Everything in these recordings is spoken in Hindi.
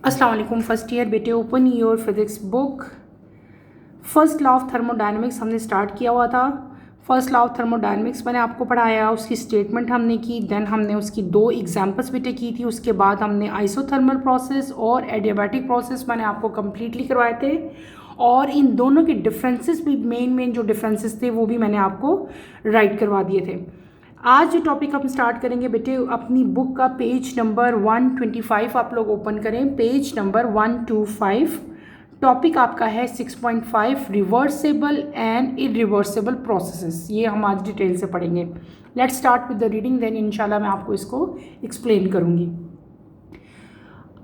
अस्सलाम वालेकुम फर्स्ट ईयर बेटे। Open your physics book. First law of thermodynamics हमने स्टार्ट किया हुआ था। फर्स्ट लॉ ऑफ थर्मोडायनेमिक्स मैंने आपको पढ़ाया, उसकी स्टेटमेंट हमने की, देन हमने उसकी दो एग्जांपल्स बेटे की थी। उसके बाद हमने आइसोथर्मल प्रोसेस और एडियाबैटिक प्रोसेस मैंने आपको कम्प्लीटली करवाए थे, और इन दोनों के डिफरेंसेस भी मेन जो डिफरेंसेस थे वो भी मैंने आपको राइट करवा दिए थे। आज जो टॉपिक हम स्टार्ट करेंगे बेटे, अपनी बुक का पेज नंबर 125 आप लोग ओपन करें। Page number 125। टॉपिक आपका है 6.5 रिवर्सेबल एंड इरिवर्सेबल प्रोसेसेस। ये हम आज डिटेल से पढ़ेंगे। Let's start with the reading, then इंशाल्लाह मैं आपको इसको एक्सप्लेन करूँगी।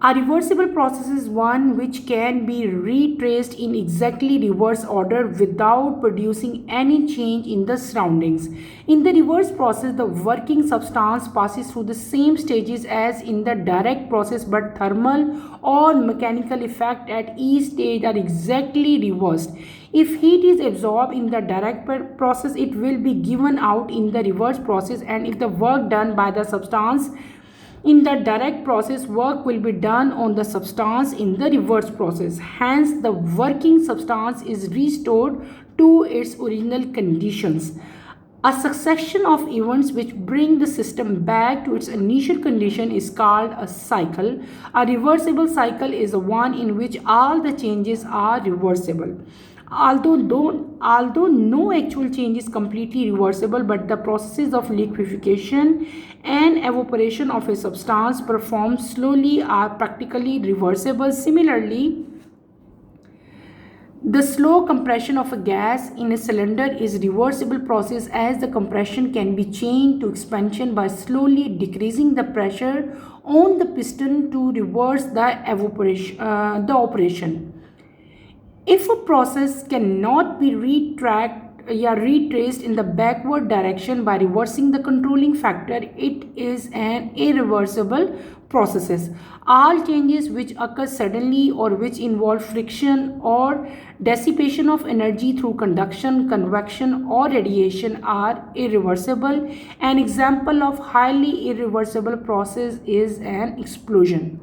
A reversible process is one which can be retraced in exactly reverse order without producing any change in the surroundings. In the reverse process, the working substance passes through the same stages as in the direct process, but thermal or mechanical effect at each stage are exactly reversed. If heat is absorbed in the direct process, it will be given out in the reverse process, and if the work done by the substance in the direct process, work will be done on the substance in the reverse process. Hence, the working substance is restored to its original conditions. A succession of events which bring the system back to its initial condition is called a cycle. A reversible cycle is one in which all the changes are reversible. Although no actual change is completely reversible, but the processes of liquefaction and evaporation of a substance performed slowly are practically reversible. Similarly, the slow compression of a gas in a cylinder is a reversible process, as the compression can be changed to expansion by slowly decreasing the pressure on the piston to reverse the operation. If a process cannot be retraced in the backward direction by reversing the controlling factor, it is an irreversible process. All changes which occur suddenly or which involve friction or dissipation of energy through conduction, convection, or radiation are irreversible. An example of highly irreversible process is an explosion.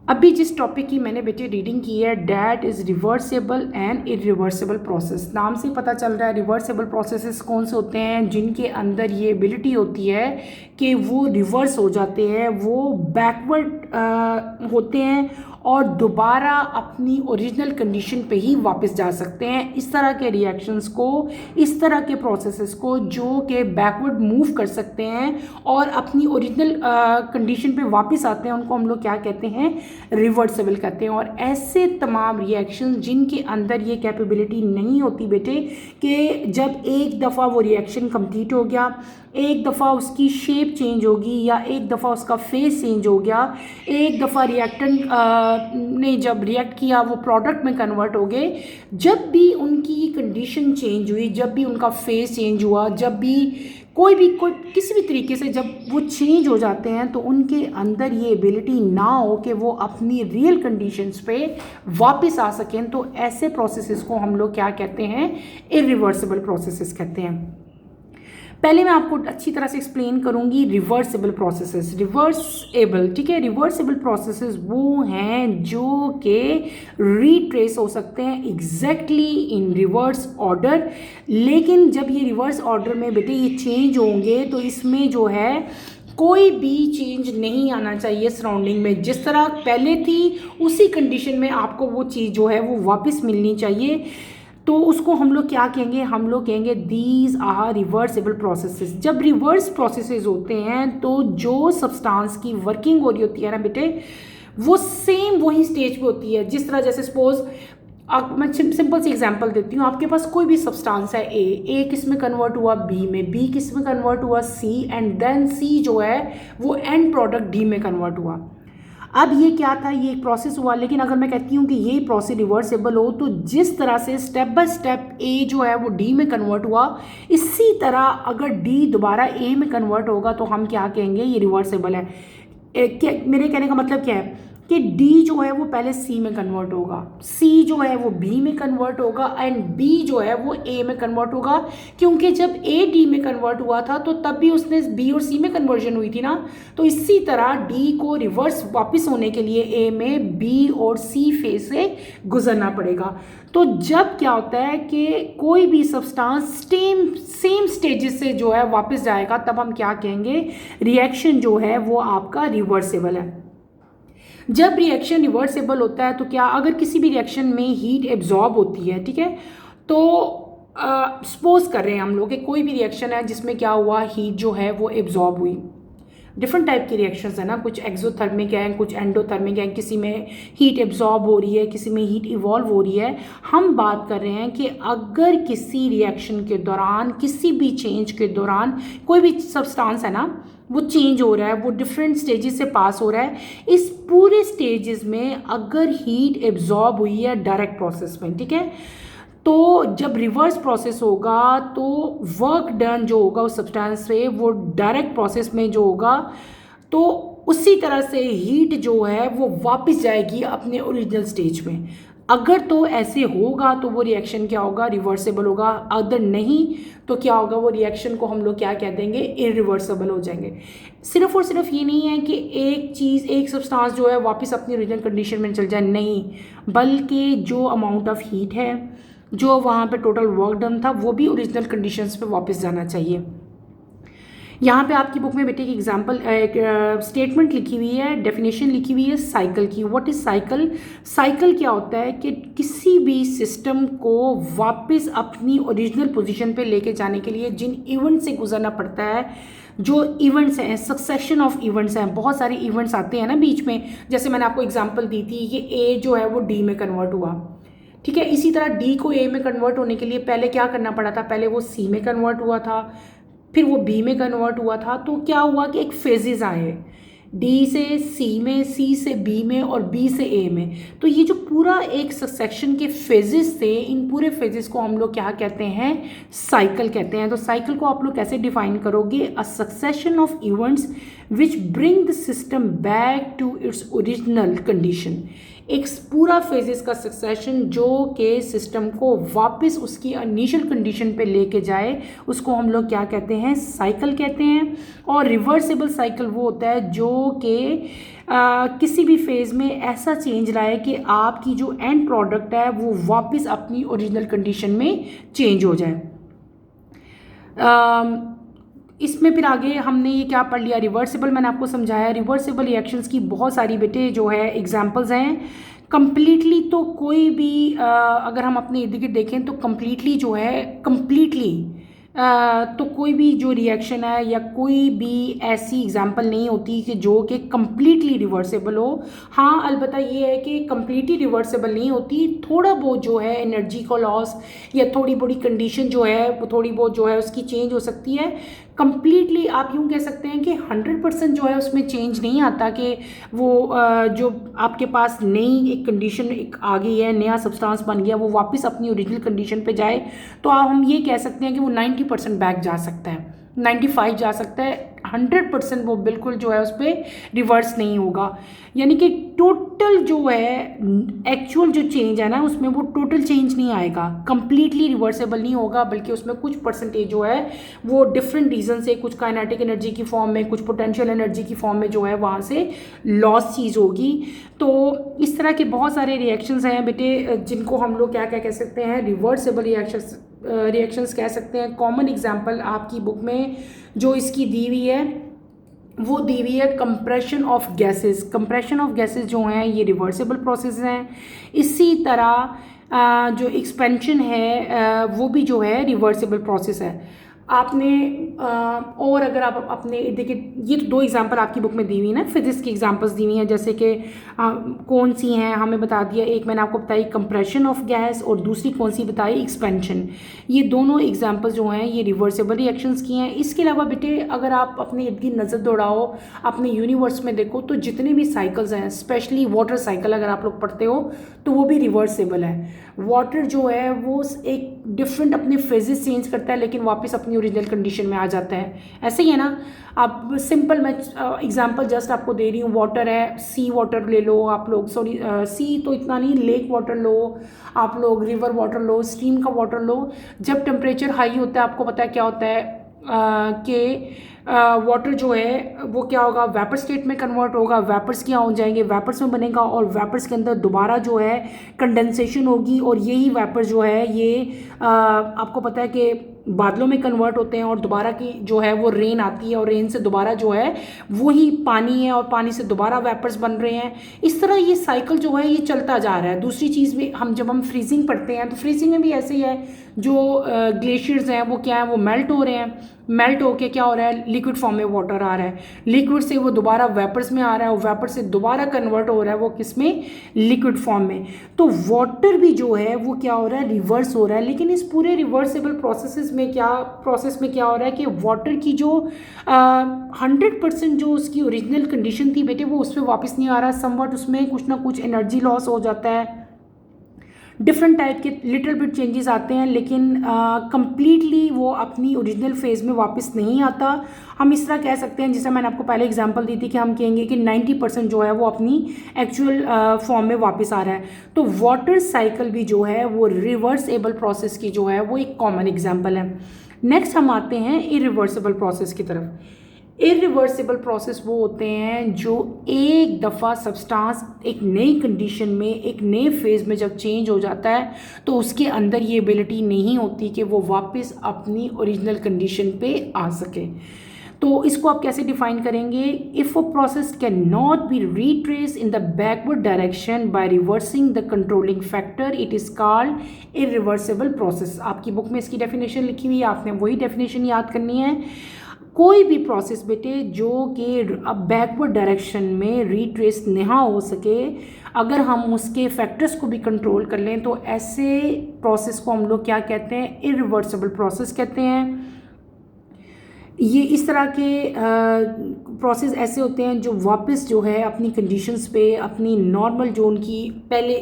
अभी जिस टॉपिक की मैंने बेटे रीडिंग की है, that is reversible and irreversible process. नाम से पता चल रहा है रिवर्सेबल प्रोसेसेस कौन से होते हैं, जिनके अंदर ये एबिलिटी होती है कि वो रिवर्स हो जाते हैं, वो बैकवर्ड होते हैं और दोबारा अपनी ओरिजिनल कंडीशन पे ही वापस जा सकते हैं। इस तरह के रिएक्शंस को, इस तरह के प्रोसेसेस को जो कि बैकवर्ड मूव कर सकते हैं और अपनी ओरिजिनल कंडीशन पे वापस आते हैं, उनको हम लोग क्या कहते हैं, रिवर्सेबल कहते हैं। और ऐसे तमाम रिएक्शंस जिनके अंदर ये कैपेबिलिटी नहीं होती बेटे कि जब एक दफ़ा वो रिएक्शन कंप्लीट हो गया, एक दफ़ा उसकी शेप चेंज होगी या एक दफ़ा उसका फेस चेंज हो गया, एक दफ़ा रिएक्टेंट ने जब रिएक्ट किया वो प्रोडक्ट में कन्वर्ट हो गए, जब भी उनकी कंडीशन चेंज हुई, जब भी उनका फेस चेंज हुआ, जब भी कोई किसी भी तरीके से जब वो चेंज हो जाते हैं, तो उनके अंदर ये एबिलिटी ना हो कि वो अपनी रियल कंडीशंस पे वापस आ सकें, तो ऐसे प्रोसेसेस को हम लोग क्या कहते हैं, इरिवर्सिबल प्रोसेसेस कहते हैं। पहले मैं आपको अच्छी तरह से एक्सप्लेन करूंगी रिवर्सिबल प्रोसेसेस। रिवर्सेबल, ठीक है, रिवर्सिबल प्रोसेसेस वो हैं जो कि रिट्रेस हो सकते हैं एग्जैक्टली इन रिवर्स ऑर्डर। लेकिन जब ये रिवर्स ऑर्डर में बेटे ये चेंज होंगे, तो इसमें जो है कोई भी चेंज नहीं आना चाहिए सराउंडिंग में। जिस तरह पहले थी उसी कंडीशन में आपको वो चीज़ जो है वो वापस मिलनी चाहिए। तो उसको हम लोग क्या कहेंगे, हम लोग कहेंगे दीज आर रिवर्सिबल प्रोसेसेस। जब रिवर्स प्रोसेसेस होते हैं तो जो सब्सटेंस की वर्किंग हो रही होती है ना बेटे, वो सेम वही स्टेज पे होती है। जिस तरह जैसे सपोज मैं सिंपल सी एग्जांपल देती हूँ, आपके पास कोई भी सब्सटेंस है, ए किस में कन्वर्ट हुआ बी में, बी किस में कन्वर्ट हुआ सी, एंड देन सी जो है वो एंड प्रोडक्ट डी में कन्वर्ट हुआ। अब ये क्या था, ये एक प्रोसेस हुआ। लेकिन अगर मैं कहती हूँ कि ये प्रोसेस रिवर्सेबल हो, तो जिस तरह से स्टेप बाय स्टेप ए जो है वो डी में कन्वर्ट हुआ, इसी तरह अगर डी दोबारा ए में कन्वर्ट होगा तो हम क्या कहेंगे, ये रिवर्सेबल है। क्या मेरे कहने का मतलब क्या है कि D जो है वो पहले C में कन्वर्ट होगा, C जो है वो B में कन्वर्ट होगा एंड B जो है वो A में कन्वर्ट होगा, क्योंकि जब A D में कन्वर्ट हुआ था तो तब भी उसने B और C में कन्वर्जन हुई थी ना। तो इसी तरह D को रिवर्स वापस होने के लिए A में B और C फेज से गुजरना पड़ेगा। तो जब क्या होता है कि कोई भी सब्सटेंस सेम स्टेजेस से जो है वापस जाएगा, तब हम क्या कहेंगे, रिएक्शन जो है वो आपका रिवर्सेबल है। जब रिएक्शन रिवर्सेबल होता है तो क्या, अगर किसी भी रिएक्शन में हीट एब्जॉर्ब होती है, ठीक है, तो सपोज कर रहे हैं हम लोग कि कोई भी रिएक्शन है जिसमें क्या हुआ, हीट जो है वो एब्जॉर्ब हुई। डिफरेंट टाइप की रिएक्शंस है ना, कुछ एक्सोथर्मिक है, कुछ एंडोथर्मिक है, किसी में हीट एब्जॉर्ब हो रही है, किसी में हीट इवॉल्व हो रही है। हम बात कर रहे हैं कि अगर किसी रिएक्शन के दौरान, किसी भी चेंज के दौरान कोई भी सब्सटेंस है ना वो चेंज हो रहा है, वो डिफरेंट स्टेजेस से पास हो रहा है, इस पूरे स्टेजेस में अगर हीट एब्जॉर्ब हुई है डायरेक्ट प्रोसेस में, ठीक है, तो जब रिवर्स प्रोसेस होगा तो वर्क डन जो होगा उस सब्सटेंस से वो डायरेक्ट प्रोसेस में जो होगा, तो उसी तरह से हीट जो है वो वापस जाएगी अपने ओरिजिनल स्टेज में। अगर तो ऐसे होगा तो वो रिएक्शन क्या होगा, रिवर्सेबल होगा। अगर नहीं तो क्या होगा, वो रिएक्शन को हम लोग क्या कह देंगे, इरिवर्सेबल हो जाएंगे। सिर्फ और सिर्फ ये नहीं है कि एक चीज़, एक सब्सटेंस जो है वापस अपनी ओरिजिनल कंडीशन में चल जाए, नहीं, बल्कि जो अमाउंट ऑफ हीट है, जो वहाँ पे टोटल वर्क डन था, वो भी ओरिजिनल कंडीशंस पे वापस जाना चाहिए। यहाँ पे आपकी बुक में बेटे की एग्जांपल, एक स्टेटमेंट लिखी हुई है, डेफिनेशन लिखी हुई है साइकिल की। What is cycle? साइकिल क्या होता है कि किसी भी सिस्टम को वापस अपनी ओरिजिनल पोजीशन पे लेके जाने के लिए जिन इवेंट से गुजरना पड़ता है, जो इवेंट्स हैं, सक्सेशन ऑफ इवेंट्स हैं, बहुत सारे इवेंट्स आते हैं ना बीच में। जैसे मैंने आपको एग्जाम्पल दी थी कि ए जो है वो डी में कन्वर्ट हुआ, ठीक है, इसी तरह डी को ए में कन्वर्ट होने के लिए पहले क्या करना पड़ा था, पहले वो सी में कन्वर्ट हुआ था, फिर वो बी में कन्वर्ट हुआ था। तो क्या हुआ कि एक फेजेस आए, डी से सी में, सी से बी में और बी से ए में। तो ये जो पूरा एक सेक्शन के फेजेस थे, इन पूरे फेजेस को हम लोग क्या कहते हैं, साइकिल कहते हैं। तो साइकिल को आप लोग कैसे डिफाइन करोगे, a succession of events which bring the system back to its original condition. एक पूरा फेजेस का सक्सेशन जो कि सिस्टम को वापस उसकी इनिशियल कंडीशन पे लेके जाए, उसको हम लोग क्या कहते हैं, साइकिल कहते हैं। और रिवर्सिबल साइकिल वो होता है जो कि किसी भी फेज़ में ऐसा चेंज लाए कि आपकी जो एंड प्रोडक्ट है वो वापस अपनी ओरिजिनल कंडीशन में चेंज हो जाए। इसमें फिर आगे हमने ये क्या पढ़ लिया, रिवर्सिबल मैंने आपको समझाया। रिवर्सिबल रिएक्शंस की बहुत सारी बेटे जो है एग्जांपल्स हैं। कंप्लीटली तो कोई भी अगर हम अपने इर्द गिर्द देखें तो कंप्लीटली जो है, कंप्लीटली तो कोई भी जो रिएक्शन है या कोई भी ऐसी एग्जांपल नहीं होती कि जो कि कम्प्लीटली रिवर्सेबल हो। हाँ, अलबत्ता ये है कि कम्प्लीटली रिवर्सेबल नहीं होती, थोड़ा बहुत जो है एनर्जी का लॉस या थोड़ी बड़ी कंडीशन जो है वो थोड़ी बहुत जो है उसकी चेंज हो सकती है। कम्प्लीटली आप यूँ कह सकते हैं कि 100% जो है उसमें चेंज नहीं आता कि वो जो आपके पास नई एक कंडीशन एक आ गई है, नया सब्सटेंस बन गया, वो वापस अपनी ओरिजिनल कंडीशन पे जाए। तो हम ये कह सकते हैं कि वो 90% बैक जा सकता है, 95 जा सकता है, 100% वो बिल्कुल जो है उस पर रिवर्स नहीं होगा। यानी कि टोटल जो है एक्चुअल जो चेंज है ना उसमें वो टोटल चेंज नहीं आएगा, कंप्लीटली रिवर्सेबल नहीं होगा, बल्कि उसमें कुछ परसेंटेज जो है वो डिफरेंट रीज़न से, कुछ काइनेटिक एनर्जी की फॉर्म में, कुछ पोटेंशियल एनर्जी की फॉर्म में जो है वहाँ से लॉस चीज़ होगी। तो इस तरह के बहुत सारे रिएक्शंस हैं बेटे जिनको हम लोग क्या क्या कह सकते हैं, रिवर्सेबल रिएक्शंस कह सकते हैं। कॉमन एग्जांपल आपकी बुक में जो इसकी दी हुई है वो दी हुई है compression of gases. Compression of gases जो हैं ये रिवर्सिबल प्रोसेस हैं। इसी तरह जो एक्सपेंशन है वो भी जो है रिवर्सिबल प्रोसेस है। आपने और अगर आप अपने देखिए, ये तो 2 एग्जांपल आपकी बुक में दी हुई है ना, फिजिक्स की एग्जांपल्स दी हुई हैं, जैसे कि कौन सी हैं हमें बता दिया। एक मैंने आपको बताई कंप्रेशन ऑफ गैस और दूसरी कौन सी बताई, एक्सपेंशन। ये दोनों एग्जांपल्स जो हैं ये रिवर्सिबल रिएक्शंस की हैं। इसके अलावा बेटे अगर आप अपने इर्द गिर्द नज़र दौड़ाओ, अपने यूनिवर्स में देखो, तो जितने भी साइकिल्स हैं, स्पेशली वाटर साइकिल अगर आप लोग पढ़ते हो तो वो भी रिवर्सिबल है। वाटर जो है वो एक डिफरेंट अपने फेजेस चेंज करता है लेकिन वापस अपनी ओरिजिनल कंडीशन में आ जाता है। ऐसे ही है ना। अब सिंपल मैं एग्जांपल जस्ट आपको दे रही हूँ। वाटर है, सी वाटर ले लो आप लोग, सॉरी सी तो इतना नहीं, लेक वाटर लो आप लोग, रिवर वाटर लो, स्ट्रीम का वाटर लो। जब टेम्परेचर हाई होता है आपको पता है क्या होता है कि वाटर जो है वो क्या होगा, वेपर स्टेट में कन्वर्ट होगा, वेपर्स क्या हो जाएंगे, वेपर्स में बनेगा और वेपर्स के अंदर दोबारा जो है कंडेंसेशन होगी और यही वेपर जो है ये आपको पता है कि बादलों में कन्वर्ट होते हैं और दोबारा की जो है वो रेन आती है और रेन से दोबारा जो है वही पानी है और पानी से दोबारा वेपर्स बन रहे हैं। इस तरह ये साइकिल जो है ये चलता जा रहा है। दूसरी चीज़ भी जब हम फ्रीजिंग पढ़ते हैं तो फ्रीजिंग में भी ऐसे ही है, जो ग्लेशियर्स हैं वो क्या है, वो मेल्ट हो रहे हैं, मेल्ट होके क्या हो रहा है, लिक्विड फॉर्म में वाटर आ रहा है, लिक्विड से वो दोबारा वेपर्स में आ रहा है और वेपर से दोबारा कन्वर्ट हो रहा है वो किस में, लिक्विड फॉर्म में। तो वाटर भी जो है वो क्या हो रहा है, रिवर्स हो रहा है। लेकिन इस पूरे रिवर्सेबल प्रोसेस में क्या हो रहा है कि वाटर की जो 100% जो उसकी ओरिजिनल कंडीशन थी बेटे वो उस पर वापस नहीं आ रहा, समवट उसमें कुछ ना कुछ एनर्जी लॉस हो जाता है, डिफरेंट टाइप के लिटिल बिट चेंजेस आते हैं, लेकिन कंप्लीटली वो अपनी ओरिजिनल फेज में वापस नहीं आता। हम इस तरह कह सकते हैं, जैसे मैंने आपको पहले एग्जांपल दी थी कि हम कहेंगे कि 90% जो है वो अपनी एक्चुअल फॉर्म में वापस आ रहा है। तो वाटर साइकिल भी जो है वो रिवर्सेबल प्रोसेस की जो है वो एक कॉमन एग्जाम्पल है। नेक्स्ट हम आते हैं इरिवर्सिबल प्रोसेस की तरफ। इरिवर्सिबल प्रोसेस वो होते हैं जो एक दफ़ा सब्सटेंस एक नई कंडीशन में, एक नए फेज़ में जब चेंज हो जाता है तो उसके अंदर ये एबिलिटी नहीं होती कि वो वापस अपनी ओरिजिनल कंडीशन पे आ सके। तो इसको आप कैसे डिफाइन करेंगे, if a process can not be retrace in the backward direction by reversing the controlling factor it is called irreversible process. आपकी बुक में इसकी डेफिनेशन लिखी हुई है, आपने वही डेफिनेशन याद करनी है। कोई भी प्रोसेस बेटे जो कि अब बैकवर्ड डायरेक्शन में रीट्रेस नहीं हो सके, अगर हम उसके फैक्टर्स को भी कंट्रोल कर लें तो ऐसे प्रोसेस को हम लोग क्या कहते हैं, इरिवर्सिबल प्रोसेस कहते हैं। ये इस तरह के प्रोसेस ऐसे होते हैं जो वापस जो है अपनी कंडीशंस पे, अपनी नॉर्मल जो उनकी पहले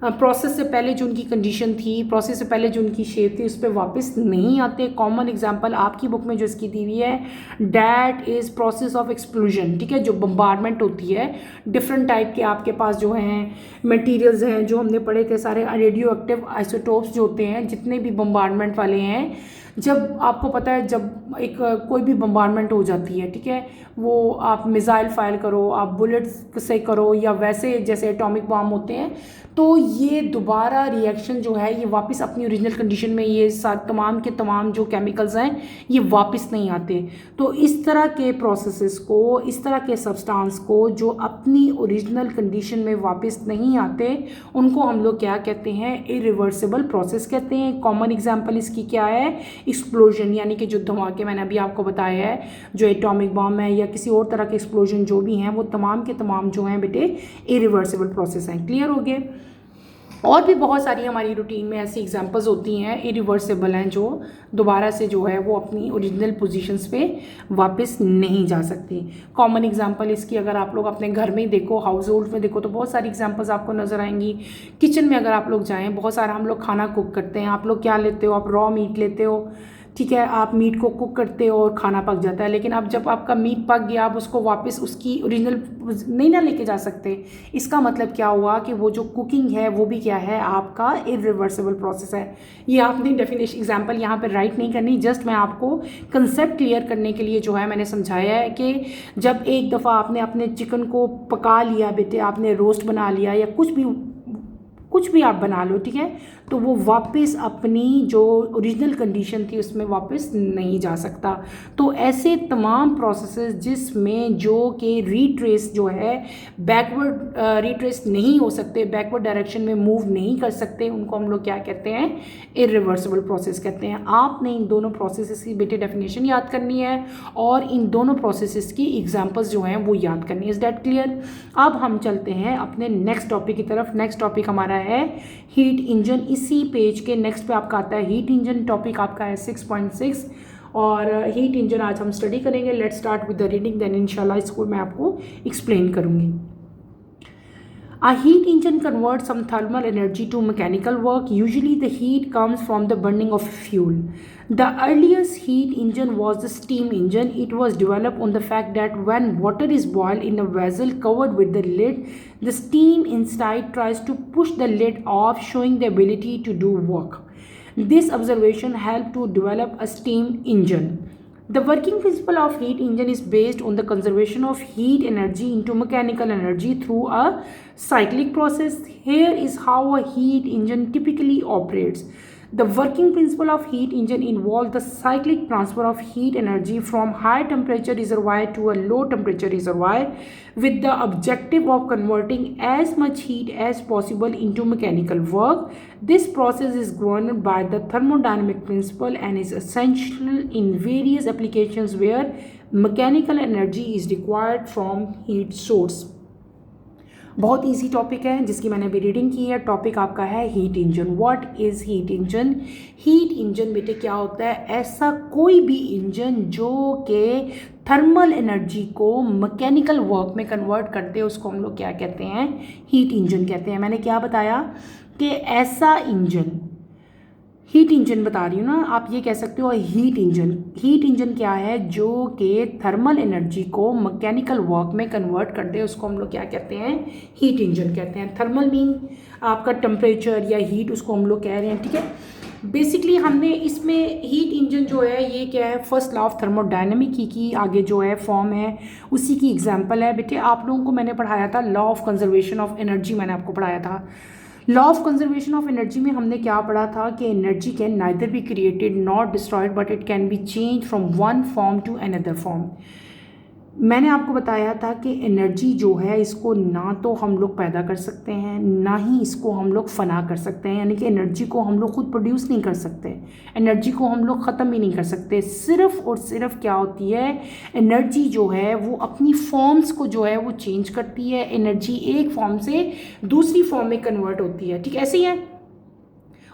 प्रोसेस से पहले जो उनकी कंडीशन थी, प्रोसेस से पहले जो उनकी शेप थी उस पर वापस नहीं आते। कॉमन एग्जांपल आपकी बुक में जो इसकी दी हुई है, that is process of explosion, ठीक है, जो बम्बार्डमेंट होती है। डिफरेंट टाइप के आपके पास जो हैं मटेरियल्स हैं, जो हमने पढ़े थे सारे रेडियो एक्टिव आइसोटोप्स जो होते हैं, जितने भी बम्बार्डमेंट वाले हैं, जब आपको पता है जब एक कोई भी बम्बार्डमेंट हो जाती है, ठीक है, वो आप मिसाइल फायर करो, आप बुलेट्स से करो या वैसे जैसे एटॉमिक बॉम्ब होते हैं, तो ये दोबारा रिएक्शन जो है ये वापस अपनी ओरिजिनल कंडीशन में, ये तमाम के तमाम जो केमिकल्स हैं ये वापस नहीं आते। तो इस तरह के प्रोसेसेस को, इस तरह के सब्सटेंस को जो अपनी ओरिजिनल कंडीशन में वापस नहीं आते, उनको हम लोग क्या कहते हैं, इरिवर्सिबल प्रोसेस कहते हैं। कॉमन एग्जांपल इसकी क्या है, एक्सप्लोजन, यानी कि जो धमाके मैंने अभी आपको बताया है, जो एटॉमिक बॉम्ब है या किसी और तरह के एक्सप्लोजन जो भी हैं, वो तमाम के तमाम जो हैं बेटे इरिवर्सिबल प्रोसेस हैं। क्लियर हो गए। और भी बहुत सारी हमारी रूटीन में ऐसी एग्जांपल्स होती हैं इरिवर्सिबल हैं, जो दोबारा से जो है वो अपनी ओरिजिनल पोजीशंस पे वापस नहीं जा सकती। कॉमन एग्जांपल इसकी अगर आप लोग अपने घर में ही देखो, हाउस होल्ड में देखो, तो बहुत सारी एग्जांपल्स आपको नज़र आएंगी। किचन में अगर आप लोग जाएँ, बहुत सारा हम लोग खाना कुक करते हैं। आप लोग क्या लेते हो, आप रॉ मीट लेते हो, ठीक है, आप मीट को कुक करते हो और खाना पक जाता है। लेकिन अब जब आपका मीट पक गया, आप उसको वापस उसकी ओरिजिनल नहीं ना लेके जा सकते। इसका मतलब क्या हुआ कि वो जो कुकिंग है वो भी क्या है, आपका इरिवर्सिबल प्रोसेस है। ये आपने डेफिनेशन एग्जांपल यहाँ पर राइट नहीं करनी, जस्ट मैं आपको कंसेप्ट क्लियर करने के लिए जो है मैंने समझाया है कि जब एक दफ़ा आपने अपने चिकन को पका लिया बेटे, आपने रोस्ट बना लिया या कुछ भी आप बना लो, ठीक है, तो वो वापस अपनी जो ओरिजिनल कंडीशन थी उसमें वापस नहीं जा सकता। तो ऐसे तमाम प्रोसेसेस जिसमें जो कि रीट्रेस जो है बैकवर्ड रीट्रेस नहीं हो सकते, बैकवर्ड डायरेक्शन में मूव नहीं कर सकते, उनको हम लोग क्या कहते हैं, इरिवर्सिबल प्रोसेस कहते हैं। आपने इन दोनों प्रोसेसेस की बेटे डेफिनेशन याद करनी है और इन दोनों प्रोसेसेस की एग्जांपल्स जो हैं वो याद करनी है। Is that clear. अब हम चलते हैं अपने नेक्स्ट टॉपिक की तरफ। नेक्स्ट टॉपिक हमारा है हीट इंजन। इसी पेज के नेक्स्ट पे आपका आता है हीट इंजन। टॉपिक आपका है 6.6 और हीट इंजन आज हम स्टडी करेंगे। Let's start with the reading, then इंशाल्लाह इसको मैं आपको एक्सप्लेन करूँगी। A heat engine converts some thermal energy to mechanical work. Usually, the heat comes from the burning of fuel. The earliest heat engine was the steam engine. It was developed on the fact that when water is boiled in a vessel covered with the lid, the steam inside tries to push the lid off, showing the ability to do work. This observation helped to develop a steam engine. The working principle of heat engine is based on the conservation of heat energy into mechanical energy through a cyclic process. Here is how a heat engine typically operates. The working principle of heat engine involves the cyclic transfer of heat energy from high temperature reservoir to a low temperature reservoir with the objective of converting as much heat as possible into mechanical work. This process is governed by the thermodynamic principle and is essential in various applications where mechanical energy is required from heat source. बहुत इजी टॉपिक है जिसकी मैंने अभी रीडिंग की है. टॉपिक आपका है heat engine. What is heat engine? Heat engine बेटे क्या होता है? ऐसा कोई भी इंजन जो कि थर्मल एनर्जी को मैकेनिकल वर्क में कन्वर्ट करते हैं उसको हम लोग क्या कहते हैं? हीट इंजन कहते हैं. मैंने क्या बताया कि ऐसा इंजन, हीट इंजन बता रही हूँ ना, आप ये कह सकते हो हीट इंजन. हीट इंजन क्या है? जो कि थर्मल एनर्जी को मैकेनिकल वर्क में कन्वर्ट करते हैं उसको हम लोग क्या कहते हैं? हीट इंजन कहते हैं. थर्मल मीन आपका टेम्परेचर या हीट, उसको हम लोग कह रहे हैं. ठीक है. बेसिकली हमने इसमें हीट इंजन जो है ये क्या है? फर्स्ट लॉ ऑफ थर्मोडायनेमिक की आगे जो है फॉर्म है उसी की एग्जांपल है. बेटे आप लोगों को मैंने पढ़ाया था law of conservation of energy, मैंने आपको पढ़ाया था. Law of conservation of energy में हमने क्या पढ़ा था कि energy can neither be created not destroyed but it can be change from one form to another form. मैंने आपको बताया था कि एनर्जी जो है इसको ना तो हम लोग पैदा कर सकते हैं ना ही इसको हम लोग फना कर सकते हैं. यानी कि एनर्जी को हम लोग खुद प्रोड्यूस नहीं कर सकते, एनर्जी को हम लोग ख़त्म भी नहीं कर सकते. सिर्फ और सिर्फ क्या होती है? एनर्जी जो है वो अपनी फॉर्म्स को जो है वो चेंज करती है. एनर्जी एक फॉर्म से दूसरी फॉर्म में कन्वर्ट होती है. ठीक ऐसे ही है,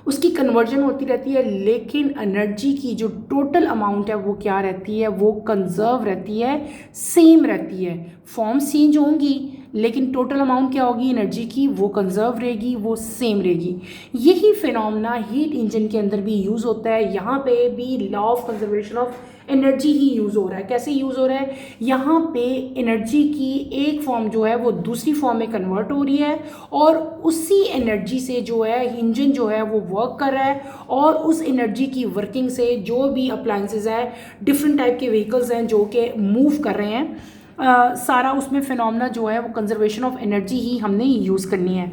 उसकी कन्वर्जन होती रहती है, लेकिन एनर्जी की जो टोटल अमाउंट है वो क्या रहती है? वो कंजर्व रहती है, सेम रहती है. फॉर्म्स चेंज होंगी लेकिन टोटल अमाउंट क्या होगी एनर्जी की? वो कंजर्व रहेगी, वो सेम रहेगी. यही फिनोमेना हीट इंजन के अंदर भी यूज़ होता है. यहाँ पे भी law of conservation of energy he use हो रहा है. कैसे यूज़ हो रहा है? यहाँ पे एनर्जी की एक फॉर्म जो है वो दूसरी फॉर्म में कन्वर्ट हो रही है और उसी एनर्जी से जो है इंजन जो है वो वर्क कर रहा है और उस एनर्जी की वर्किंग से जो भी अप्लायंसेज है, डिफरेंट टाइप के व्हीकल्स हैं जो कि मूव कर रहे हैं, सारा उसमें फिनोमेना जो है वो कंजर्वेशन ऑफ एनर्जी ही हमने यूज़ करनी है.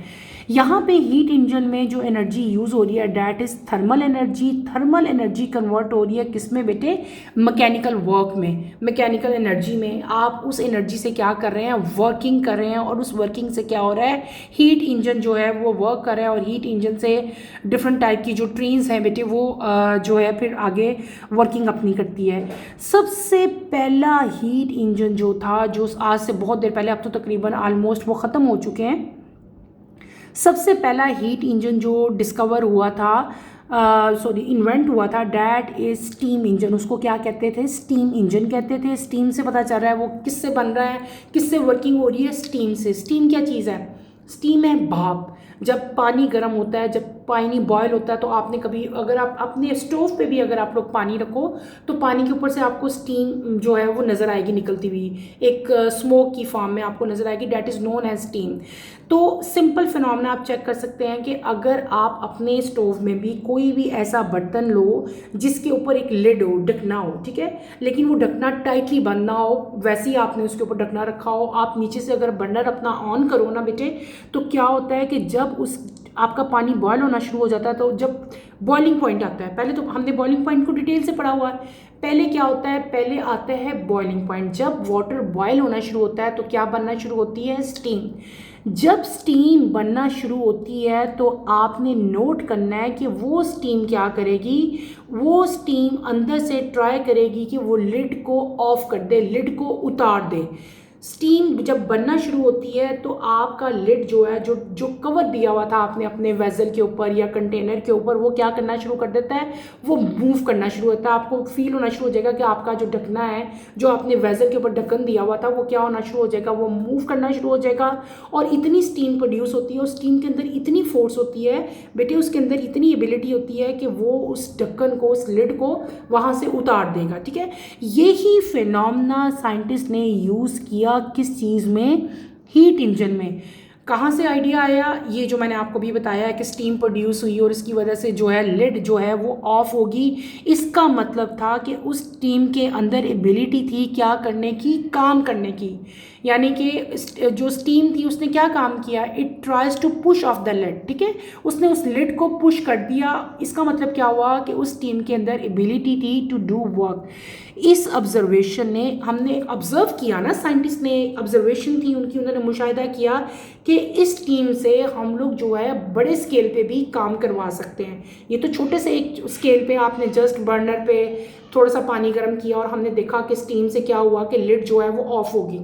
यहाँ पे हीट इंजन में जो एनर्जी यूज़ हो रही है that is thermal energy. Thermal energy convert हो रही है किस में बेटे? मैकेनिकल वर्क में, मैकेनिकल एनर्जी में. आप उस एनर्जी से क्या कर रहे हैं? वर्किंग कर रहे हैं और उस वर्किंग से क्या हो रहा है? हीट इंजन जो है वो वर्क कर रहा है और हीट इंजन से डिफरेंट टाइप की जो ट्रेन्स हैं बेटे वो जो है फिर आगे वर्किंग अपनी करती है. सबसे पहला हीट इंजन जो था, जो आज से बहुत देर पहले, अब तो तकरीबन आलमोस्ट वो ख़त्म हो चुके हैं, सबसे पहला हीट इंजन जो डिस्कवर हुआ था, इन्वेंट हुआ था, डैट इज स्टीम इंजन. उसको क्या कहते थे? स्टीम इंजन कहते थे. स्टीम से पता चल रहा है वो किससे बन रहा है, किससे वर्किंग हो रही है? स्टीम से. स्टीम क्या चीज़ है? स्टीम है भाप. जब पानी गर्म होता है, जब पानी बॉयल होता है, तो आपने कभी अगर आप अपने स्टोव पे भी अगर आप लोग पानी रखो तो पानी के ऊपर से आपको स्टीम जो है वो नज़र आएगी निकलती हुई, एक स्मोक की फॉर्म में आपको नज़र आएगी. That is known as steam. तो सिंपल फिनोमेना आप चेक कर सकते हैं कि अगर आप अपने स्टोव में भी कोई भी ऐसा बर्तन लो जिसके ऊपर एक लिड हो, ढकना हो, ठीक है, लेकिन वो ढकना टाइटली बंद ना हो, वैसे ही आपने उसके ऊपर ढकना रखा हो, आप नीचे से अगर बर्नर अपना ऑन करो ना बेटे, तो क्या होता है कि जब उस आपका पानी बॉयल होना शुरू हो जाता है, तो जब बॉइलिंग पॉइंट आता है, पहले तो हमने बॉइलिंग पॉइंट को डिटेल से पढ़ा हुआ है. पहले क्या होता है? पहले आता है बॉइलिंग पॉइंट. जब वाटर बॉयल होना शुरू होता है तो क्या बनना शुरू होती है? स्टीम. जब स्टीम बनना शुरू होती है तो आपने नोट करना है कि वो स्टीम क्या करेगी? वो स्टीम अंदर से ट्राई करेगी कि वो लिड को ऑफ कर दे, लिड को उतार दे. स्टीम जब बनना शुरू होती है तो आपका लिड जो है, जो जो कवर दिया हुआ था आपने अपने वेसल के ऊपर या कंटेनर के ऊपर, वो क्या करना शुरू कर देता है, वो मूव करना शुरू होता है। आपको फील होना शुरू हो जाएगा कि आपका जो ढकना है, जो आपने वेसल के ऊपर ढक्कन दिया हुआ था, वो क्या होना शुरू हो जाएगा, वो मूव करना शुरू हो जाएगा। और इतनी स्टीम प्रोड्यूस होती है, उस स्टीम के अंदर इतनी फोर्स होती है बेटे, उसके अंदर इतनी एबिलिटी होती है कि वो उस ढक्कन को, उस लिड को वहाँ से उतार देगा। ठीक है, यही फिनोमेना साइंटिस्ट ने यूज़ किया किस चीज़ में, हीट इंजन में। कहाँ से आइडिया आया, ये जो मैंने आपको भी बताया है कि स्टीम प्रोड्यूस हुई और इसकी वजह से जो है लिड जो है वो ऑफ होगी। इसका मतलब था कि उस स्टीम के अंदर एबिलिटी थी क्या करने की, काम करने की। यानी कि जो स्टीम थी उसने क्या काम किया, it tries to push off the lid. ठीक है, उसने उस लिड को पुश कर दिया। इसका मतलब क्या हुआ कि उस स्टीम के अंदर एबिलिटी थी टू डू वर्क। इस ऑब्जर्वेशन ने, हमने ऑब्जर्व किया ना, साइंटिस्ट ने ऑब्जर्वेशन थी उनकी, उन्होंने मुशाहिदा किया कि इस टीम से हम लोग जो है बड़े स्केल पे भी काम करवा सकते हैं। ये तो छोटे से एक स्केल पे आपने जस्ट बर्नर पे थोड़ा सा पानी गर्म किया और हमने देखा कि स्टीम से क्या हुआ कि लिड जो है वो ऑफ होगी।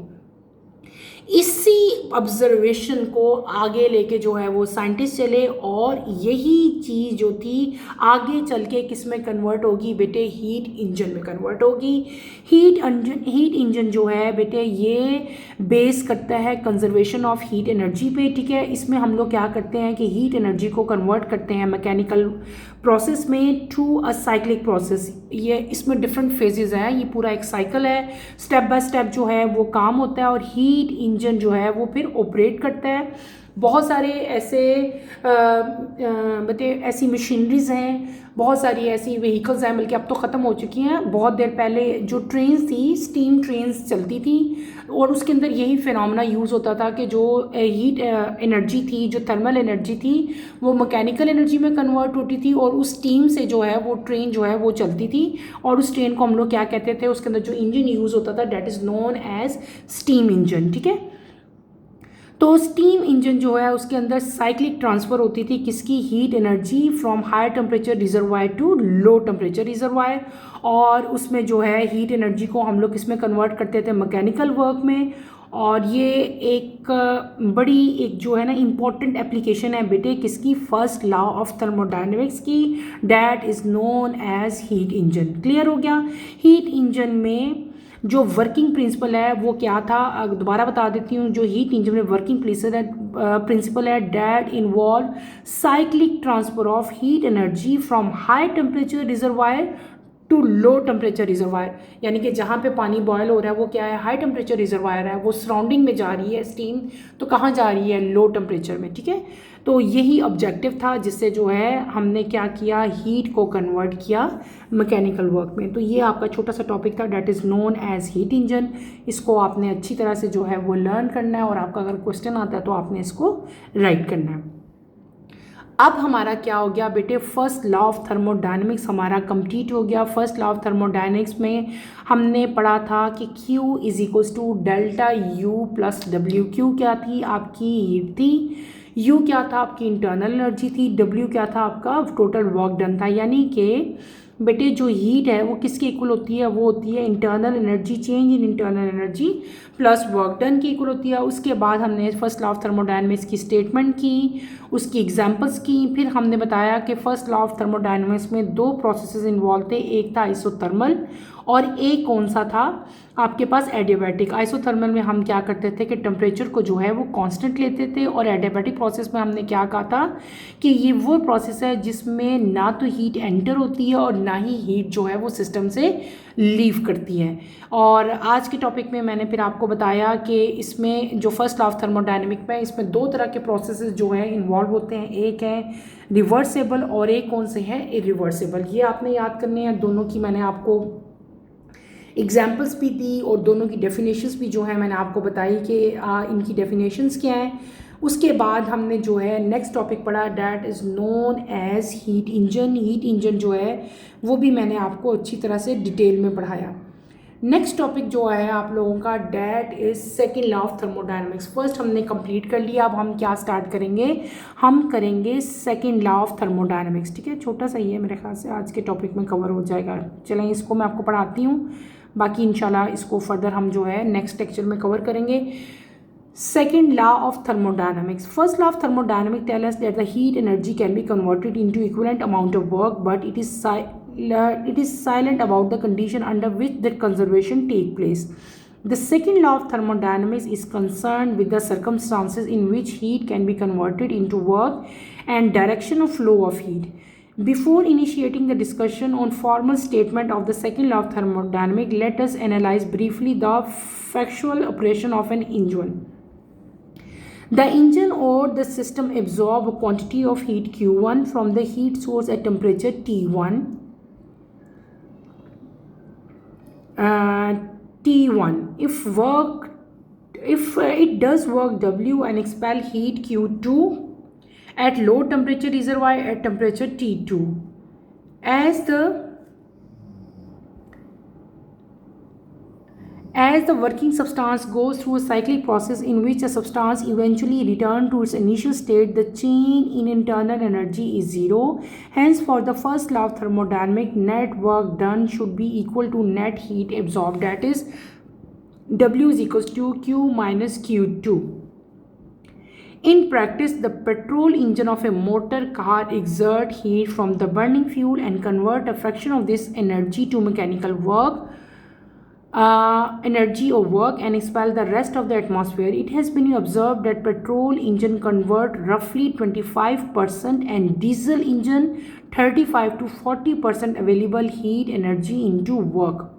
इसी ऑब्जर्वेशन को आगे लेके जो है वो साइंटिस्ट चले और यही चीज़ जो थी आगे चल के किस में कन्वर्ट होगी बेटे, हीट इंजन में कन्वर्ट होगी। हीट इंजन जो है बेटे ये बेस करता है कंजर्वेशन ऑफ हीट एनर्जी पे। ठीक है, इसमें हम लोग क्या करते हैं कि हीट एनर्जी को कन्वर्ट करते हैं मैकेनिकल प्रोसेस में टू अ साइक्लिक प्रोसेस। ये इसमें डिफरेंट फेजेस हैं, ये पूरा एक साइकिल है, स्टेप बाय स्टेप जो है वो काम होता है और हीट इंजन जो है वो फिर ऑपरेट करता है। बहुत सारे ऐसे बते ऐसी मशीनरीज हैं, बहुत सारी ऐसी व्हीकल्स हैं, बल्कि अब तो ख़त्म हो चुकी हैं। बहुत देर पहले जो ट्रेन्स थी, स्टीम ट्रेन्स चलती थी और उसके अंदर यही फिनोमेना यूज़ होता था कि जो हीट एनर्जी थी, जो थर्मल एनर्जी थी, वो मैकेनिकल एनर्जी में कन्वर्ट होती थी और उस स्टीम से जो है वो ट्रेन जो है वो चलती थी। और उस ट्रेन को हम लोग क्या कहते थे, उसके अंदर जो इंजन यूज़ होता था that is known as steam engine. ठीक है, तो स्टीम इंजन जो है उसके अंदर साइक्लिक ट्रांसफ़र होती थी किसकी, heat energy from high temperature reservoir to low temperature reservoir. और उसमें जो है हीट एनर्जी को हम लोग किसमें कन्वर्ट करते थे, मैकेनिकल वर्क में। और ये एक बड़ी एक जो है ना इम्पॉर्टेंट एप्लीकेशन है बेटे किसकी, फर्स्ट लॉ ऑफ थर्मोडायनेमिक्स की, that is known as heat engine. Clear हो गया। हीट इंजन में जो वर्किंग प्रिंसिपल है वो क्या था, दोबारा बता देती हूँ। जो हीट इंजन में वर्किंग प्रिंसिपल है that involve cyclic transfer of heat energy from high temperature reservoir to low temperature reservoir. यानी कि जहाँ पे पानी बॉयल हो रहा है वो क्या है, हाई टेम्परेचर रिजर्वायर है, वो सराउंडिंग में जा रही है स्टीम, तो कहाँ जा रही है, लो टेम्परेचर में। ठीक है, तो यही ऑब्जेक्टिव था जिससे जो है हमने क्या किया, हीट को कन्वर्ट किया मैकेनिकल वर्क में। तो ये आपका छोटा सा टॉपिक था that is known as heat engine. इसको आपने अच्छी तरह से जो है वो लर्न करना है और आपका अगर क्वेश्चन आता है तो आपने इसको राइट करना है। अब हमारा क्या हो गया बेटे, फर्स्ट लॉ ऑफ थर्मोडायनेमिक्स हमारा कंप्लीट हो गया। फर्स्ट लॉ ऑफ थर्मोडायनेमिक्स में हमने पढ़ा था कि Q is equals to delta U plus W। Q क्या थी, आपकी हीट थी, U क्या था, आपकी इंटरनल एनर्जी थी, W क्या था, आपका टोटल वर्क डन था। यानी कि बेटे जो हीट है वो किसके इक्वल होती है, वो होती है internal energy, change in internal energy plus work done की इक्वल होती है। उसके बाद हमने फर्स्ट लॉ ऑफ थर्मोडायनेमिक्स की स्टेटमेंट की, उसकी एग्जांपल्स की, फिर हमने बताया कि फर्स्ट लॉ ऑफ थर्मोडायनेमिक्स में दो प्रोसेसेस इन्वॉल्व थे, एक था आइसोथर्मल और एक कौन सा था आपके पास, एडियाबैटिक। आइसोथर्मल में हम क्या करते थे कि टेम्परेचर को जो है वो कांस्टेंट लेते थे और एडियाबैटिक प्रोसेस में हमने क्या कहा था कि ये वो प्रोसेस है जिसमें ना तो हीट एंटर होती है और ना ही हीट जो है वो सिस्टम से लीव करती है। और आज के टॉपिक में मैंने फिर आपको बताया कि इसमें जो फर्स्ट लॉ ऑफ थर्मोडायनेमिक में इसमें दो तरह के प्रोसेसेस जो हैं इन्वॉल्व होते हैं, एक है रिवर्सेबल और एक कौन से हैं, इरिवर्सेबल। ये आपने याद करने हैं, दोनों की मैंने आपको एग्जाम्पल्स भी दी और दोनों की डेफिनेशंस भी जो है मैंने आपको बताई कि इनकी डेफिनेशंस क्या हैं। उसके बाद हमने जो है नेक्स्ट टॉपिक पढ़ा that is known as heat engine. Heat engine जो है वो भी मैंने आपको अच्छी तरह से डिटेल में पढ़ाया। नेक्स्ट टॉपिक जो है आप लोगों का that is second law of thermodynamics. First हमने कंप्लीट कर लिया, अब हम क्या स्टार्ट करेंगे, हम करेंगे सेकेंड लॉ ऑफ थर्मोडायनेमिक्स। ठीक है, छोटा सा ही है, मेरे ख्याल से आज के टॉपिक में कवर हो जाएगा। चलें इसको मैं आपको पढ़ाती हूँ। बाकी इंशाल्लाह इसको फर्दर हम जो है नेक्स्ट लेक्चर में कवर करेंगे। Second law of thermodynamics. First law of thermodynamics tells us that the heat energy can be converted into equivalent amount of work, but it is silent about the condition under which that conservation take place. The second law of thermodynamics is concerned with the circumstances in which heat can be converted into work and direction of flow of heat. Before initiating the discussion on formal statement of the second law of thermodynamics, let us analyze briefly the factual operation of an engine. The engine or the system absorb a quantity of heat Q1 from the heat source at temperature T1. If it does work W and expel heat Q2 at low temperature reservoir at temperature T2. As the working substance goes through a cyclic process in which a substance eventually returns to its initial state, the change in internal energy is zero. Hence, for the first law of thermodynamics, net work done should be equal to net heat absorbed, that is, W is equals to Q minus Q2. In practice, the petrol engine of a motor car exerts heat from the burning fuel and convert a fraction of this energy to mechanical work. Energy or work and expel the rest of the atmosphere. It has been observed that petrol engine convert roughly 25% and diesel engine 35 to 40% available heat energy into work.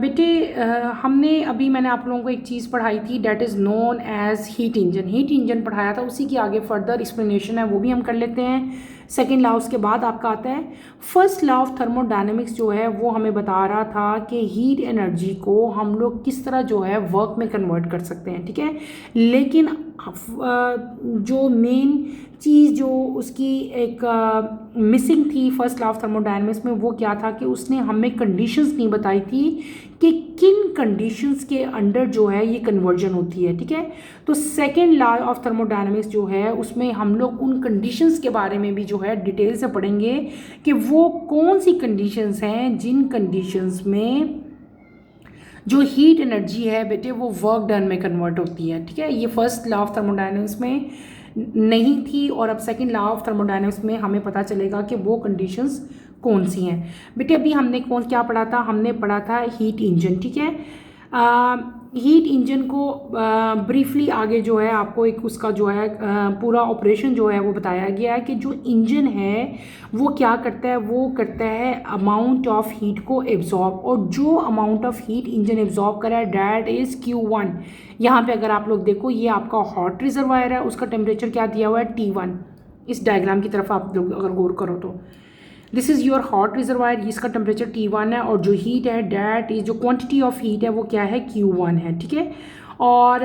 बेटे हमने अभी मैंने आप लोगों को एक चीज़ पढ़ाई थी that is known as heat engine पढ़ाया था, उसी की आगे फर्दर एक्सप्लेनेशन है वो भी हम कर लेते हैं। सेकेंड लॉ उसके बाद आपका आता है फर्स्ट लॉ ऑफ थर्मोडायनेमिक्स जो है वो हमें बता रहा था कि हीट एनर्जी को हम लोग किस तरह जो है वर्क में कन्वर्ट कर सकते हैं, ठीक है। लेकिन जो मेन चीज़ जो उसकी एक मिसिंग थी फर्स्ट लॉ ऑफ थर्मोडायनेमिक्स में वो क्या था कि उसने हमें कंडीशंस नहीं बताई थी कि किन कंडीशंस के अंडर जो है ये कन्वर्जन होती है, ठीक है। तो सेकेंड लॉ ऑफ थर्मोडायनेमिक्स जो है उसमें हम लोग उन कंडीशंस के बारे में भी जो है डिटेल से पढ़ेंगे कि वो कौन सी कंडीशंस हैं जिन कंडीशंस में जो हीट एनर्जी है बेटे वो वर्क डन में कन्वर्ट होती है, ठीक है। ये फर्स्ट लॉ ऑफ थर्मोडायनेमिक्स में नहीं थी और अब सेकंड लॉ ऑफ थर्मोडायनेमिक्स में हमें पता चलेगा कि वो कंडीशंस कौन सी हैं। बेटे अभी हमने क्या पढ़ा था, हमने पढ़ा था हीट इंजन, ठीक है। हीट इंजन को ब्रीफली आगे जो है आपको एक उसका जो है पूरा ऑपरेशन जो है वो बताया गया है कि जो इंजन है वो क्या करता है, वो करता है अमाउंट ऑफ हीट को एब्जॉर्ब, और जो amount of heat engine absorb करा है डैट इज़ Q1। यहाँ पे अगर आप लोग देखो ये आपका हॉट रिजर्वायर है, उसका टेम्परेचर क्या दिया हुआ है T1। इस डायग्राम की तरफ आप लोग अगर गौर करो तो this is your hot reservoir, इसका टेम्परेचर T1 है और जो हीट है डैट इज जो क्वांटिटी ऑफ हीट है वो क्या है Q1 है, ठीक है। और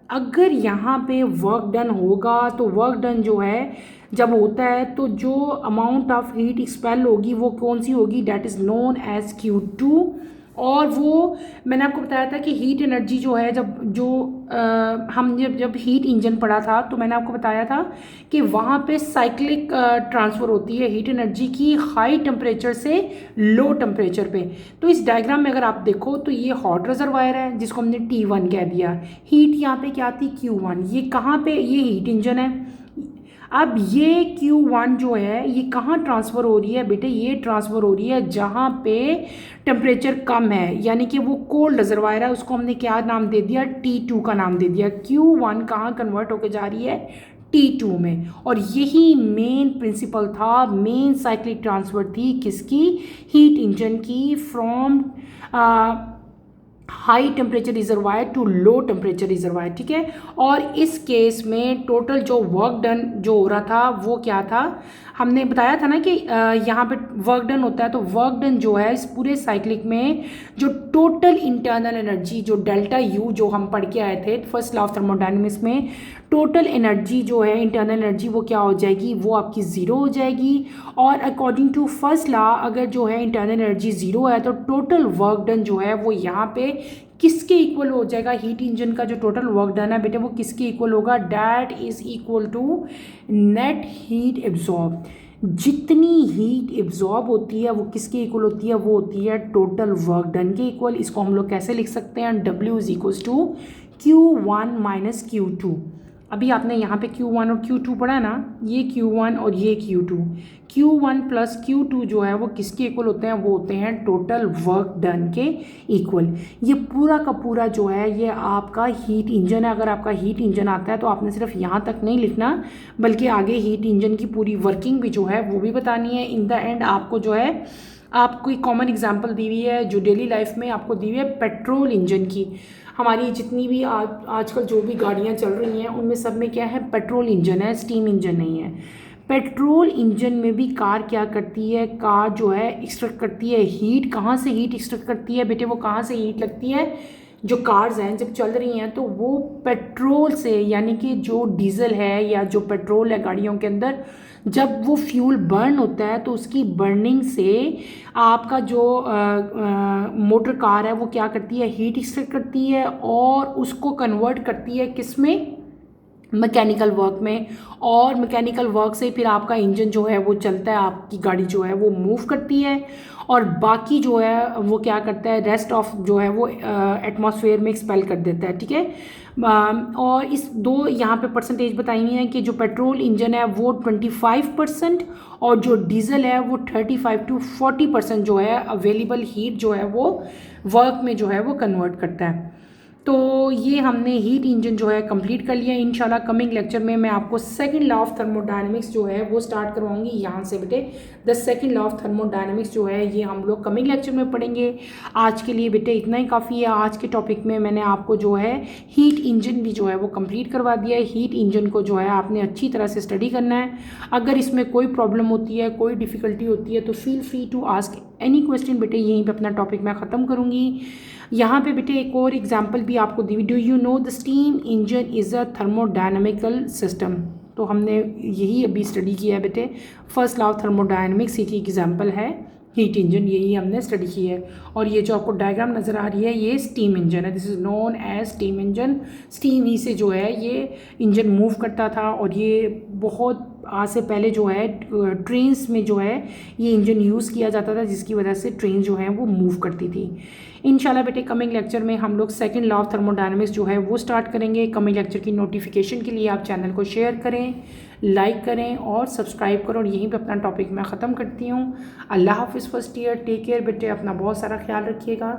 अगर यहाँ पे वर्क डन होगा तो वर्क डन जो है जब होता है तो जो अमाउंट ऑफ हीट एक्सपेल होगी वो कौन सी होगी, that is known as Q2। और वो मैंने आपको बताया था कि हीट एनर्जी जो है हम जब हीट इंजन पढ़ा था तो मैंने आपको बताया था कि वहाँ पे साइक्लिक ट्रांसफ़र होती है हीट एनर्जी की हाई टेम्परेचर से लो टेम्परेचर पे। तो इस डायग्राम में अगर आप देखो तो ये हॉट रिजर्वायर है जिसको हमने T1 कह दिया, हीट यहाँ पे क्या थी Q1। ये कहाँ पे, ये हीट इंजन है। अब ये Q1 जो है ये कहाँ ट्रांसफ़र हो रही है बेटे, ये ट्रांसफ़र हो रही है जहाँ पे टेम्परेचर कम है, यानी कि वो कोल्ड रिजर्वायर है, उसको हमने क्या नाम दे दिया, T2 का नाम दे दिया। Q1 कहाँ कन्वर्ट होकर जा रही है, T2 में। और यही मेन प्रिंसिपल था, मेन साइक्लिक ट्रांसफ़र थी किसकी, हीट इंजन की, from high temperature reservoir to low temperature reservoir, ठीक है। और इस केस में टोटल जो वर्क डन जो हो रहा था वो क्या था, हमने बताया था ना कि यहाँ पे वर्क डन होता है, तो वर्क डन जो है इस पूरे साइक्लिक में जो टोटल इंटरनल एनर्जी जो डेल्टा U जो हम पढ़ के आए थे फर्स्ट लॉ ऑफ थर्मोडायनेमिक्स में, टोटल एनर्जी जो है इंटरनल एनर्जी वो क्या हो जाएगी, वो आपकी ज़ीरो हो जाएगी। और अकॉर्डिंग टू फर्स्ट लॉ अगर जो है इंटरनल एनर्जी ज़ीरो है तो टोटल वर्क डन जो है वो यहाँ पे किसके इक्वल हो जाएगा, हीट इंजन का जो टोटल वर्क डन है बेटे वो किसके इक्वल होगा, that is equal to net heat absorb. जितनी हीट एब्जॉर्ब होती है वो किसके इक्वल होती है, वो होती है टोटल वर्क डन के इक्वल। इसको हम लोग कैसे लिख सकते हैं, W is equals to Q1 minus Q2। अभी आपने यहाँ पे Q1 और Q2 पढ़ा है ना, ये Q1 और ये Q2, Q1 प्लस Q2 जो है वो किसके इक्वल होते हैं, वो होते हैं टोटल वर्क डन के इक्वल। ये पूरा का पूरा जो है ये आपका हीट इंजन है। अगर आपका हीट इंजन आता है तो आपने सिर्फ यहाँ तक नहीं लिखना, बल्कि आगे हीट इंजन की पूरी वर्किंग भी जो है वो भी बतानी है। इन द एंड आपको जो है आपको एक कॉमन एग्जांपल दी हुई है जो डेली लाइफ में आपको दी हुई है पेट्रोल इंजन की। हमारी जितनी भी आजकल जो भी गाड़ियाँ चल रही हैं उनमें सब में क्या है, पेट्रोल इंजन है, स्टीम इंजन नहीं है। पेट्रोल इंजन में भी कार क्या करती है, कार जो है एक्सट्रैक्ट करती है हीट। कहाँ से हीट एक्सट्रैक्ट करती है बेटे, वो कहाँ से हीट लगती है, जो कार्स हैं जब चल रही हैं तो वो पेट्रोल से, यानी कि जो डीजल है या जो पेट्रोल है गाड़ियों के अंदर, जब वो फ्यूल बर्न होता है तो उसकी बर्निंग से आपका जो मोटर कार है वो क्या करती है, हीट एक्सट्रैक्ट करती है और उसको कन्वर्ट करती है किस में, मैकेनिकल वर्क में। और मैकेनिकल वर्क से फिर आपका इंजन जो है वो चलता है, आपकी गाड़ी जो है वो मूव करती है, और बाकी जो है वो क्या करता है, रेस्ट ऑफ जो है वो एटमॉस्फेयर में एक्सपेल कर देता है। ठीक है। और इस दो यहाँ पे परसेंटेज बताई हुई है कि जो पेट्रोल इंजन है वो 25% और जो डीजल है वो 35 to 40% जो है अवेलेबल हीट जो है वो वर्क में जो है वो कन्वर्ट करता है। तो ये हमने हीट इंजन जो है कंप्लीट कर लिया। इंशाल्लाह कमिंग लेक्चर में मैं आपको सेकंड लॉ ऑफ थर्मोडायनेमिक्स जो है वो स्टार्ट करवाऊंगी यहाँ से बेटे। The second law of thermodynamics जो है ये हम लोग कमिंग लेक्चर में पढ़ेंगे। आज के लिए बेटे इतना ही काफ़ी है। आज के टॉपिक में मैंने आपको जो है हीट इंजन भी जो है वो कंप्लीट करवा दिया है। हीट इंजन को जो है आपने अच्छी तरह से स्टडी करना है। अगर इसमें कोई प्रॉब्लम होती है, कोई डिफ़िकल्टी होती है तो feel free to ask any question बेटे। यहीं पर अपना टॉपिक मैं ख़त्म करूँगी। यहाँ पे बेटे एक और एग्जाम्पल भी आपको दी। Do you know the steam engine is a thermodynamical system. तो हमने यही अभी स्टडी किया है बेटे। फर्स्ट लॉ ऑफ थर्मोडायनामिक्स की एग्जाम्पल है हीट इंजन, यही हमने स्टडी की है। और ये जो आपको डायग्राम नज़र आ रही है ये स्टीम इंजन है। This is known as steam engine. Steam ही से जो है ये इंजन मूव करता था, और ये बहुत आज से पहले जो है ट्रेन्स में जो है ये इंजन यूज़ किया जाता था, जिसकी वजह से ट्रेन जो है वो मूव करती थी। इंशाल्लाह बेटे कमिंग लेक्चर में हम लोग सेकंड लॉ ऑफ थर्मोडायनामिक्स जो है वो स्टार्ट करेंगे। कमिंग लेक्चर की नोटिफिकेशन के लिए आप चैनल को शेयर करें, लाइक करें और सब्सक्राइब करो। और यहीं पे अपना टॉपिक मैं ख़त्म करती हूँ। अल्लाह हाफिज़ फर्स्ट ईयर, टेक केयर बेटे, अपना बहुत सारा ख्याल रखिएगा।